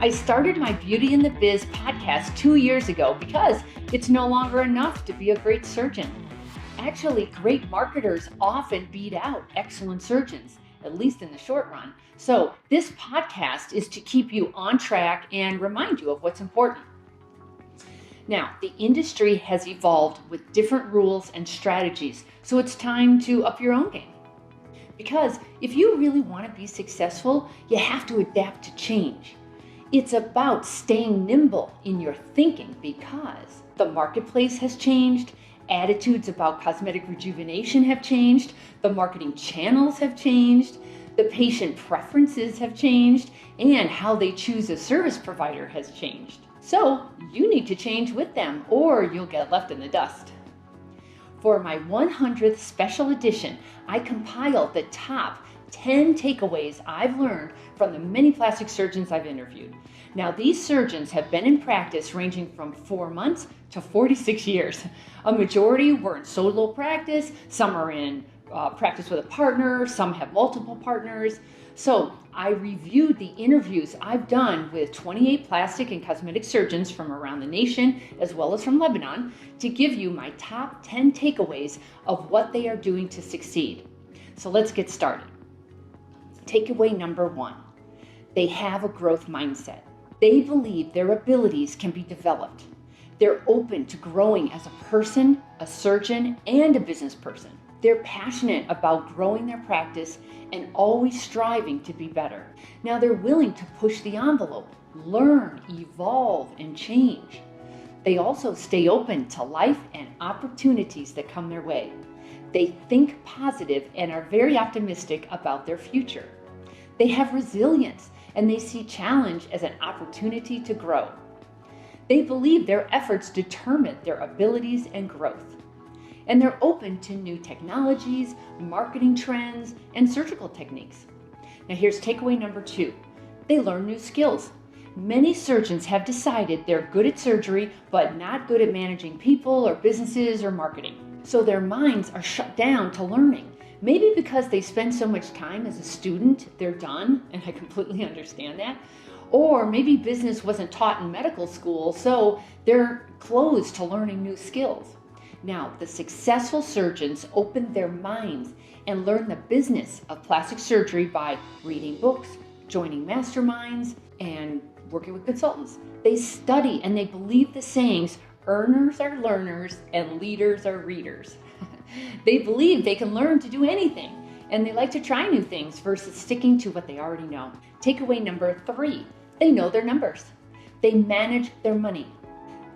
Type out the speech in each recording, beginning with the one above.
I started my Beauty in the Biz podcast 2 years ago because it's no longer enough to be a great surgeon. Actually, great marketers often beat out excellent surgeons, at least in the short run. So this podcast is to keep you on track and remind you of what's important. Now, the industry has evolved with different rules and strategies, so it's time to up your own game. Because if you really want to be successful, you have to adapt to change. It's about staying nimble in your thinking because the marketplace has changed, attitudes about cosmetic rejuvenation have changed, the marketing channels have changed, the patient preferences have changed, and how they choose a service provider has changed. So you need to change with them or you'll get left in the dust. For my 100th special edition, I compiled the top 10 takeaways I've learned from the many plastic surgeons I've interviewed. Now, these surgeons have been in practice ranging from 4 months to 46 years. A majority were in solo practice, some are in practice with a partner, some have multiple partners. So I reviewed the interviews I've done with 28 plastic and cosmetic surgeons from around the nation, as well as from Lebanon, to give you my top 10 takeaways of what they are doing to succeed. So let's get started. Takeaway number 1, they have a growth mindset. They believe their abilities can be developed. They're open to growing as a person, a surgeon, and a business person. They're passionate about growing their practice and always striving to be better. Now they're willing to push the envelope, learn, evolve, and change. They also stay open to life and opportunities that come their way. They think positive and are very optimistic about their future. They have resilience and they see challenge as an opportunity to grow. They believe their efforts determine their abilities and growth. And they're open to new technologies, marketing trends, and surgical techniques. Now here's takeaway number 2. They learn new skills. Many surgeons have decided they're good at surgery, but not good at managing people or businesses or marketing. So their minds are shut down to learning. Maybe because they spend so much time as a student, they're done, and I completely understand that. Or maybe business wasn't taught in medical school, so they're closed to learning new skills. Now, the successful surgeons open their minds and learn the business of plastic surgery by reading books, joining masterminds, and working with consultants. They study and they believe the sayings, earners are learners and leaders are readers. They believe they can learn to do anything, and they like to try new things versus sticking to what they already know. Takeaway number 3, they know their numbers. They manage their money.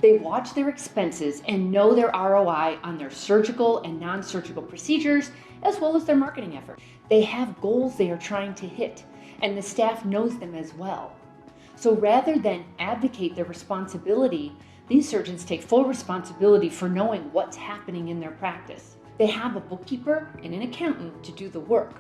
They watch their expenses and know their ROI on their surgical and non-surgical procedures, as well as their marketing effort. They have goals they are trying to hit, and the staff knows them as well. So rather than abdicate their responsibility, these surgeons take full responsibility for knowing what's happening in their practice. They have a bookkeeper and an accountant to do the work,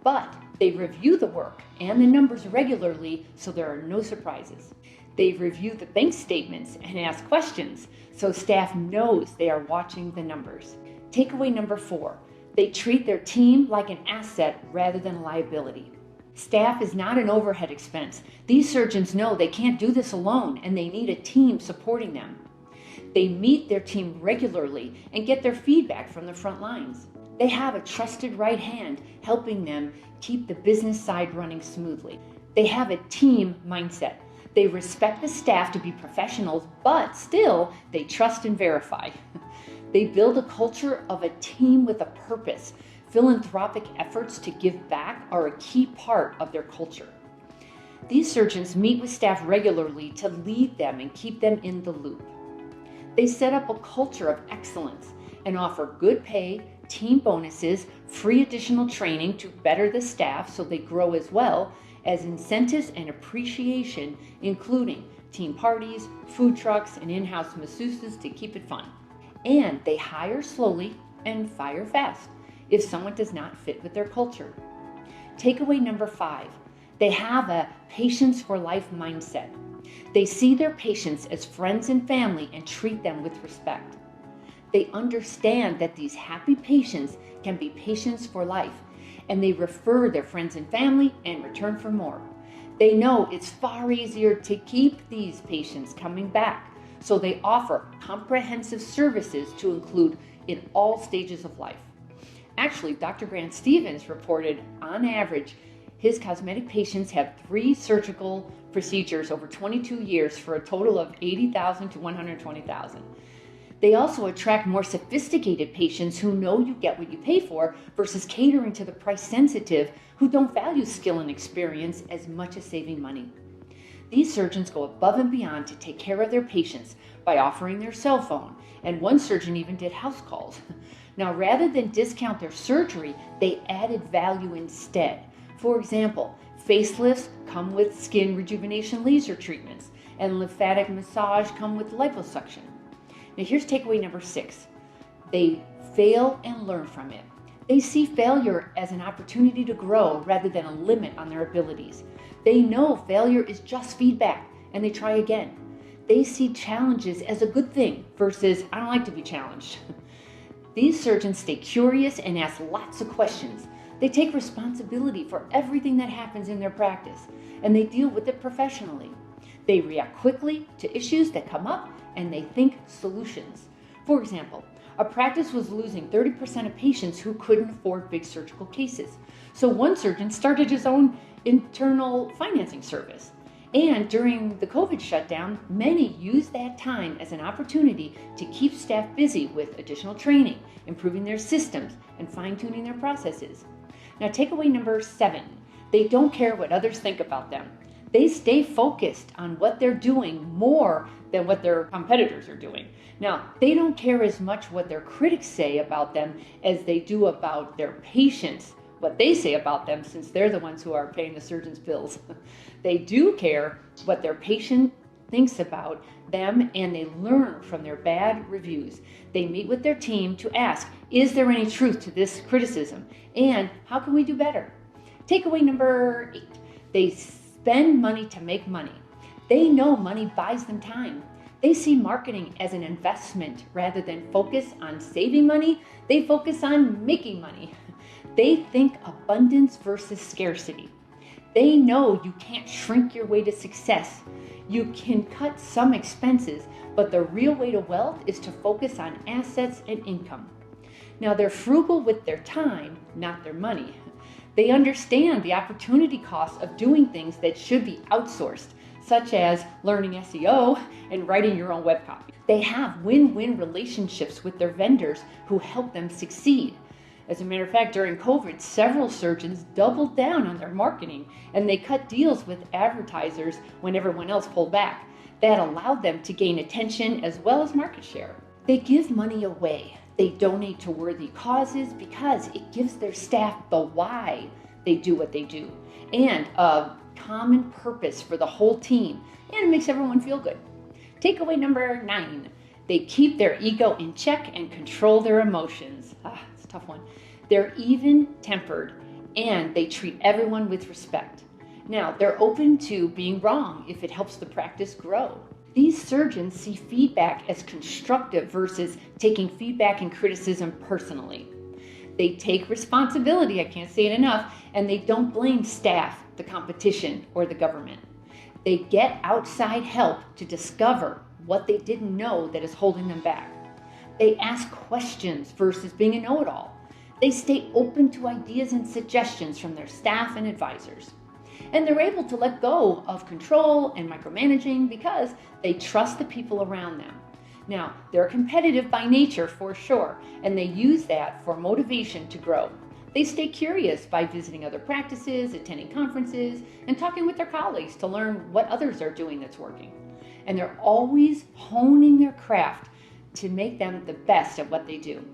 but they review the work and the numbers regularly so there are no surprises. They review the bank statements and ask questions so staff knows they are watching the numbers. Takeaway number 4, they treat their team like an asset rather than a liability. Staff is not an overhead expense. These surgeons know they can't do this alone and they need a team supporting them. They meet their team regularly and get their feedback from the front lines. They have a trusted right hand helping them keep the business side running smoothly. They have a team mindset. They respect the staff to be professionals, but still they trust and verify. They build a culture of a team with a purpose. Philanthropic efforts to give back are a key part of their culture. These surgeons meet with staff regularly to lead them and keep them in the loop. They set up a culture of excellence and offer good pay, team bonuses, free additional training to better the staff so they grow as well as incentives and appreciation, including team parties, food trucks, and in-house masseuses to keep it fun. And they hire slowly and fire fast if someone does not fit with their culture. Takeaway number 5, they have a patience for life mindset. They see their patients as friends and family and treat them with respect. They understand that these happy patients can be patients for life, and they refer their friends and family and return for more. They know it's far easier to keep these patients coming back, so they offer comprehensive services to include in all stages of life. Actually, Dr. Grant Stevens reported on average his cosmetic patients have 3 surgical procedures over 22 years for a total of $80,000 to $120,000. They also attract more sophisticated patients who know you get what you pay for versus catering to the price sensitive who don't value skill and experience as much as saving money. These surgeons go above and beyond to take care of their patients by offering their cell phone, and one surgeon even did house calls. Now, rather than discount their surgery, they added value instead. For example, facelifts come with skin rejuvenation laser treatments, and lymphatic massage come with liposuction. Now here's takeaway number 6. They fail and learn from it. They see failure as an opportunity to grow rather than a limit on their abilities. They know failure is just feedback, and they try again. They see challenges as a good thing versus, I don't like to be challenged. These surgeons stay curious and ask lots of questions. They take responsibility for everything that happens in their practice, and they deal with it professionally. They react quickly to issues that come up, and they think solutions. For example, a practice was losing 30% of patients who couldn't afford big surgical cases. So one surgeon started his own internal financing service. And during the COVID shutdown, many used that time as an opportunity to keep staff busy with additional training, improving their systems, and fine-tuning their processes. Now, takeaway number 7, they don't care what others think about them. They stay focused on what they're doing more than what their competitors are doing. Now, they don't care as much what their critics say about them as they do about their patients, what they say about them, since they're the ones who are paying the surgeon's bills. They do care what their patient thinks about them, and they learn from their bad reviews. They meet with their team to ask, is there any truth to this criticism? And how can we do better? Takeaway number 8, they spend money to make money. They know money buys them time. They see marketing as an investment rather than focus on saving money. They focus on making money. They think abundance versus scarcity. They know you can't shrink your way to success. You can cut some expenses, but the real way to wealth is to focus on assets and income. Now, they're frugal with their time, not their money. They understand the opportunity cost of doing things that should be outsourced, such as learning SEO and writing your own web copy. They have win-win relationships with their vendors who help them succeed. As a matter of fact, during COVID, several surgeons doubled down on their marketing, and they cut deals with advertisers when everyone else pulled back. That allowed them to gain attention as well as market share. They give money away. They donate to worthy causes because it gives their staff the why they do what they do, and a common purpose for the whole team, and it makes everyone feel good. Takeaway number 9, they keep their ego in check and control their emotions. It's a tough one. They're even-tempered, and they treat everyone with respect. Now, they're open to being wrong if it helps the practice grow. These surgeons see feedback as constructive versus taking feedback and criticism personally. They take responsibility, I can't say it enough, and they don't blame staff, the competition, or the government. They get outside help to discover what they didn't know that is holding them back. They ask questions versus being a know-it-all. They stay open to ideas and suggestions from their staff and advisors. And they're able to let go of control and micromanaging because they trust the people around them. Now, they're competitive by nature for sure, and they use that for motivation to grow. They stay curious by visiting other practices, attending conferences, and talking with their colleagues to learn what others are doing that's working. And they're always honing their craft to make them the best at what they do.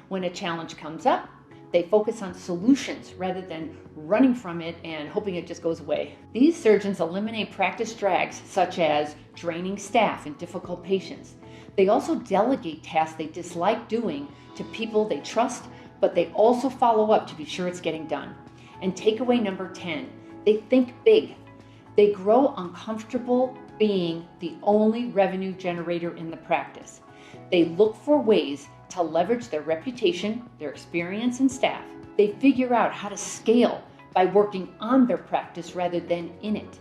When a challenge comes up, they focus on solutions rather than running from it and hoping it just goes away. These surgeons eliminate practice drags such as draining staff and difficult patients. They also delegate tasks they dislike doing to people they trust, but they also follow up to be sure it's getting done. And takeaway number 10, they think big. They grow uncomfortable being the only revenue generator in the practice. They look for ways to leverage their reputation, their experience, and staff. They figure out how to scale by working on their practice rather than in it.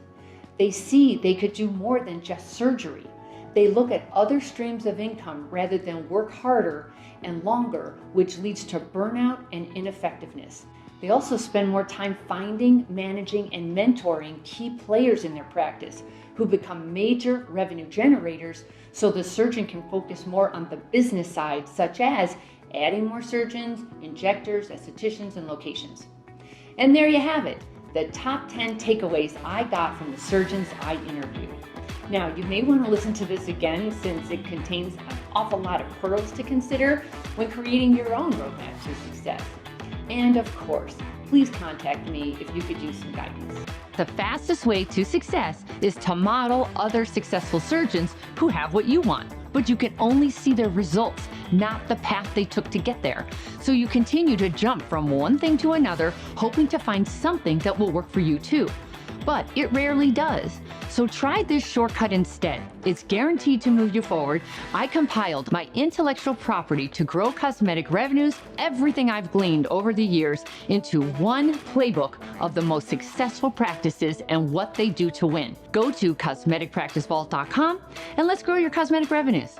They see they could do more than just surgery. They look at other streams of income rather than work harder and longer, which leads to burnout and ineffectiveness. They also spend more time finding, managing, and mentoring key players in their practice who become major revenue generators, so the surgeon can focus more on the business side, such as adding more surgeons, injectors, estheticians, and locations. And there you have it, the top 10 takeaways I got from the surgeons I interviewed. Now, you may want to listen to this again since it contains an awful lot of pearls to consider when creating your own roadmap to success. And of course, please contact me if you could use some guidance. The fastest way to success is to model other successful surgeons who have what you want, but you can only see their results, not the path they took to get there. So you continue to jump from one thing to another, hoping to find something that will work for you too. But it rarely does. So try this shortcut instead. It's guaranteed to move you forward. I compiled my intellectual property to grow cosmetic revenues, everything I've gleaned over the years, into one playbook of the most successful practices and what they do to win. Go to cosmeticpracticevault.com and let's grow your cosmetic revenues.